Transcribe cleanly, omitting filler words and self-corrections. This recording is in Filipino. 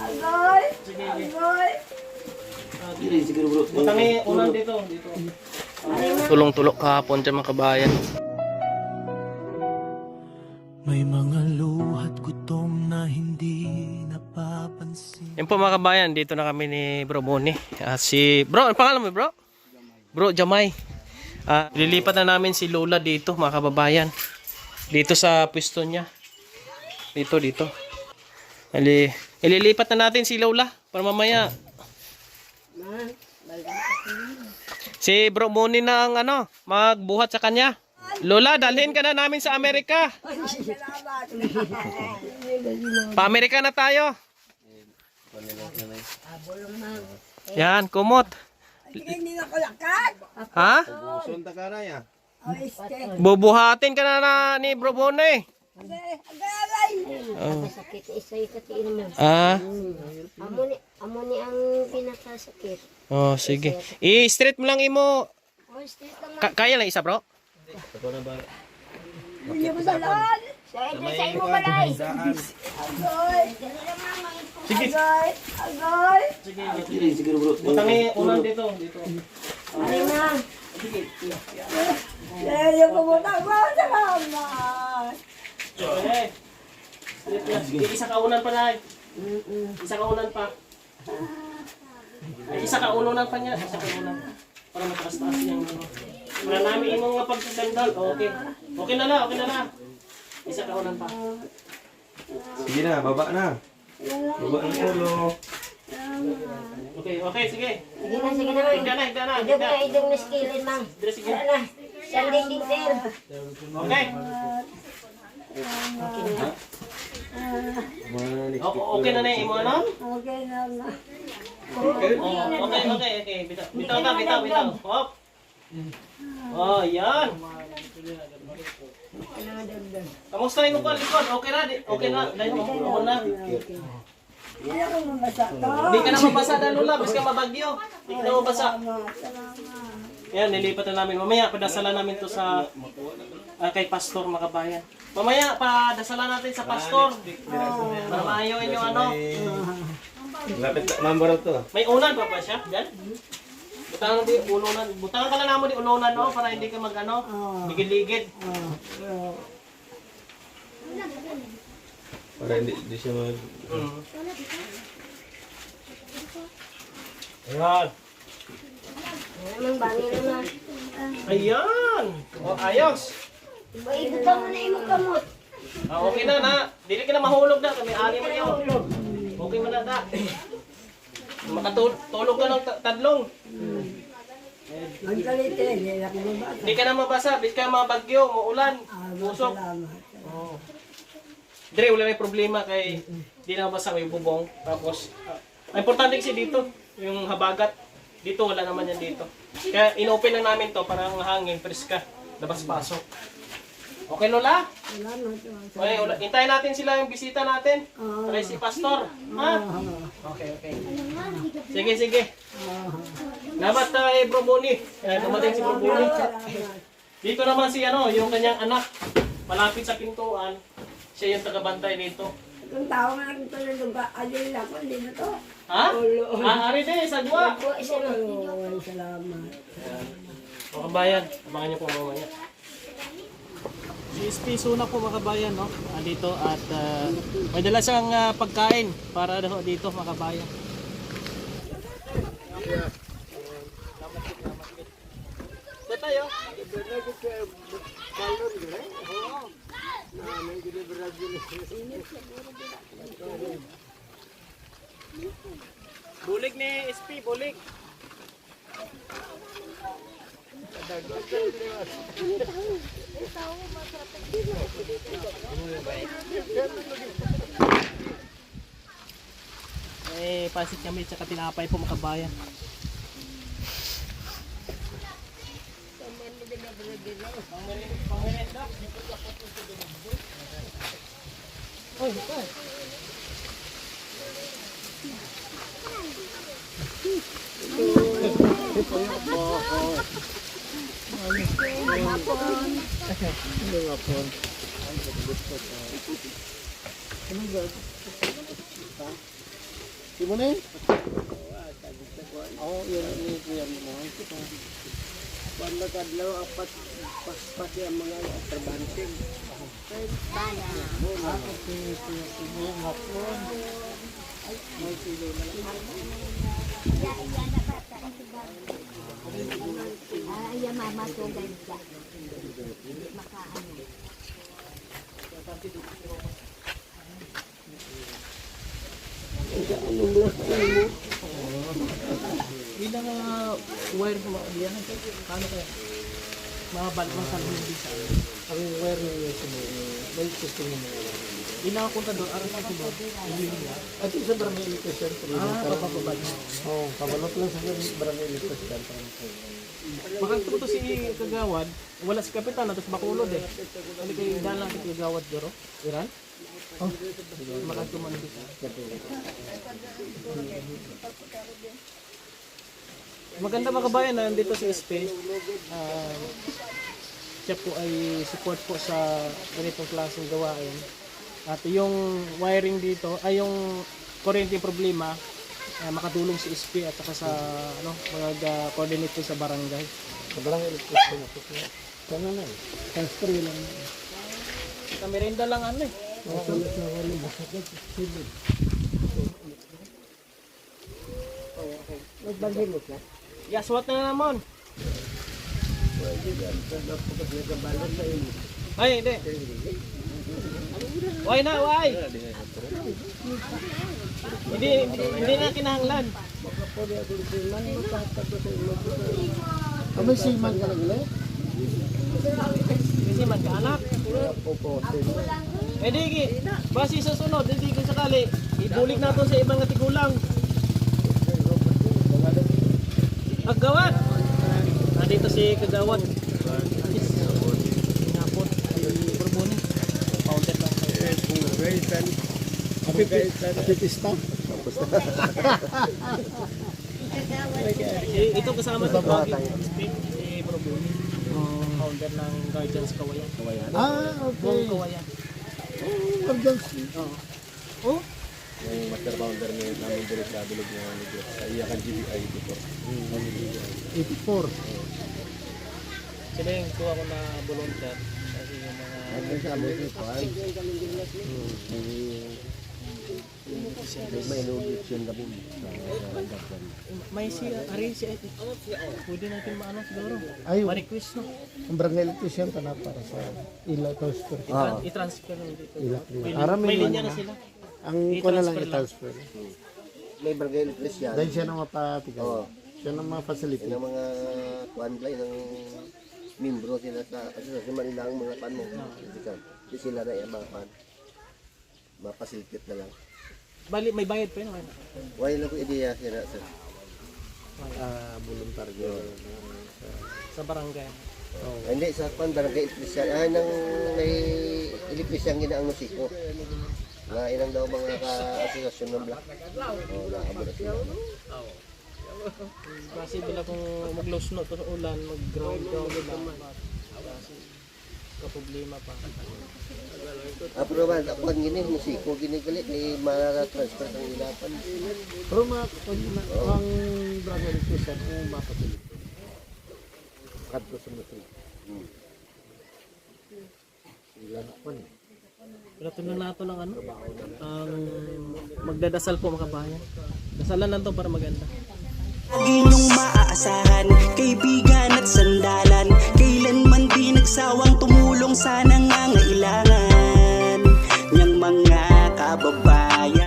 Agoy! Sige. Agoy! Sige bro. Butangi unan dito. Tulong-tulok kahapon dyan mga kabayan. May mga luhat gutom na hindi napapansin. Yan po mga kabayan, dito na kami ni Bro Boni. Si Bro, ano pangalan mo bro? Bro Jamay. Lilipat na namin si Lola dito mga kababayan. Dito sa pwesto niya. Dito. Ililipat na natin si Lola para mamaya. Si Bro Boni na ang magbuhat sa kanya. Lola, dalhin ka na namin sa Amerika. Pa-Amerika na tayo. Yan, kumot. Hindi na ko lakat. Ha? Sunta ka na ya. Bubuhatin ka na ni Bro Boni. Agalay! Sakit isa ikatiin mo. Amo ni ang pinakasakit. Oh, sige. I-straight mo lang imo. Oh, straight lang. Kaya lang isa, bro? Hindi mo dalan! Sa imo balay. Agoy! Sige. Agoy! Agoy! Sige bro. Butangi unan dito. Ano na? Yung kumutang mo! Salamat! Okay. Isa ka unan pa na. Isa ka unan pa. Isa ka unan pa niya. Isa ka unan. Para mataas-taas niyang Para namin imong nga pagsasandal. Okay. Okay na na. Isa ka unan pa. Sige na, baba na. Baba ng ulo. Okay, sige. Sige na. Higda na. Idong na skillin, mang. Sige. Ano na? Sanding detail. Okay. Okay na imo ano? Okay na na. Okay. Bitaw. Hop. Oh, yan. Kamusta yung pa likod? Okay na. Dahil mo na. Hindi ako mabasa to. Hindi ka na mabasa na Lola, basta mabagyo. Hindi ka na mabasa. Salamat. Ayan, nilipat na namin. Mamaya, padasalan namin to sa kay Pastor Makabayan. Mamaya, padasalan natin sa Pastor. Para maayoin yung Lapit mambar to. May unan pa ba siya? Diyan? Butangan di ununan. Butangan ka lang namo di ununan para hindi ka ligid-ligid. Para hindi siya mag... Ayan. Mang bangin na. Ayan. Ayos. Ibutan mo na imo kamot. Okay na. Dili ka na mahulog na. Kami ali man yun. Okay man na. Makatulog ka ng tadlong. Ang kalite, hindi ako mabasa. Hindi ka na mabasa. Bis ka mabagyo, muulan, pusok. Salamat. Dre, wala may problema kay di na mabasa may bubong. Tapos, ang importante kasi dito, yung habagat. Dito, wala naman yan dito. Kaya in-open lang namin to para ang hangin, preska, labas-pasok. Okay, Lola? Salamat. Okay, hintayin natin sila yung bisita natin. Para si Pastor. Ha? Okay. Sige. Salamat kay Bro Boni. Dumating si Bro Boni. Dito naman si yung kanyang anak. Malapit sa pintuan. Siya yung tagabantay dito. Kung tao nga nagpunta ng lugar, ayun lang ko, hindi na to. Ha? Ari din, sagwa. Salamat. Mga kabayan, abangan niyo po mamaya. Si SP Suna po mga kabayan, no? Dito at may dala siyang pagkain para dito mga kabayan. Dito tayo. Bulig ni SP, bulig. Pasit kami at saka tinapay po makabayan. Di mo na yun? Oo, yun ang nuclear mo na. Banda kadlaw, apat paspas yung mga trabanting. Ilang wire mo yan? Paano kaya? Mabalik mo sa bisa. Ang wire niyo sa may system mo. Ilang kontador aron sa sunod. At isa barangay electrician. Papapabalik. Oo, kabalot lang sa barangay electrician. Makagtuto to si Kagawad, wala si Kapitan, tapos bakulod eh. Hindi kayo dahil lang si Kagawad dito, Iran? Oh, makagtuman dito. Maganda mga kabayan na nandito si SP. Siya po ay support po sa ganitong klaseng gawain. At yung wiring dito, ay yung kuryente problema, makatulong si SP at saka sa mag-coordinate po sa barangay. Sa barangay electrician ako. Sana na eh. Transfer lang. Sa merenda lang ano eh. Sulit na wala masakit. Sulit. Nagbagilot na. Yaswat na naman. Ay, hindi. Why na, why? Hindi na kinahanglan. May siman ka lang ulit? Kasi magkaanak. Eh di, base sa sunod, hindi ko sakali. Ibulik natin sa ibang natigulang. Kagawad! Dito si Kagawad. Ngapot. Borboni. Founder lang. Apitista? Ito kasama si Borboni. Founder ng Guardians Kawayan. Okay. Kawayan. Oh, urgency. Oh? Yung master founder namin direct sa bilog ng negro. Sa Iyakan GBI before. 84. Sila yung kuha ko na volunteer. Kasi yung mga... May lugit yun kami. May si Ari si pwede natin maano siguro. Ay, Ma-request no. ang barangay electrician ta na para sa ila transfer. I-transfer lang dito. May May linya na sila. Ang ko na lang i-transfer. May barangay electrician. Dahil siya nang mapatigay. Siya nang ma-facility. Yung mga kuanlay ng membro sila sa asosasyon Manila ang mga pan mo. Hindi sila na yung mga pan. Mapasilitit na lang. Bali may bayad pa yun. Why lang ko ideya sila sir. Voluntaryo. Sa barangay. Hindi sa pan barangay electrician. Nang may electrician ginaang musiko. Na ilang daw mga ka-asosasyon ng black. Nakabot sila. Kasi bila kung mag-low snow to sa ulan, mag-ground nila. Kasi ka-problema pa. Pero ba, ako ang gini, musiko, ginigalit, may mara-transfer ng ilapan. Pero ang barangay electrician ang ma-facility. Kadto sa metro. Ilan ako niya. Pero tunan nato ng ano, ang magdadasal po mga kabayan. Dasalan lang to para maganda. Lagi niyong maaasahan, kaibigan at sandalan. Kailanman di nagsawang tumulong sa nangangailangan.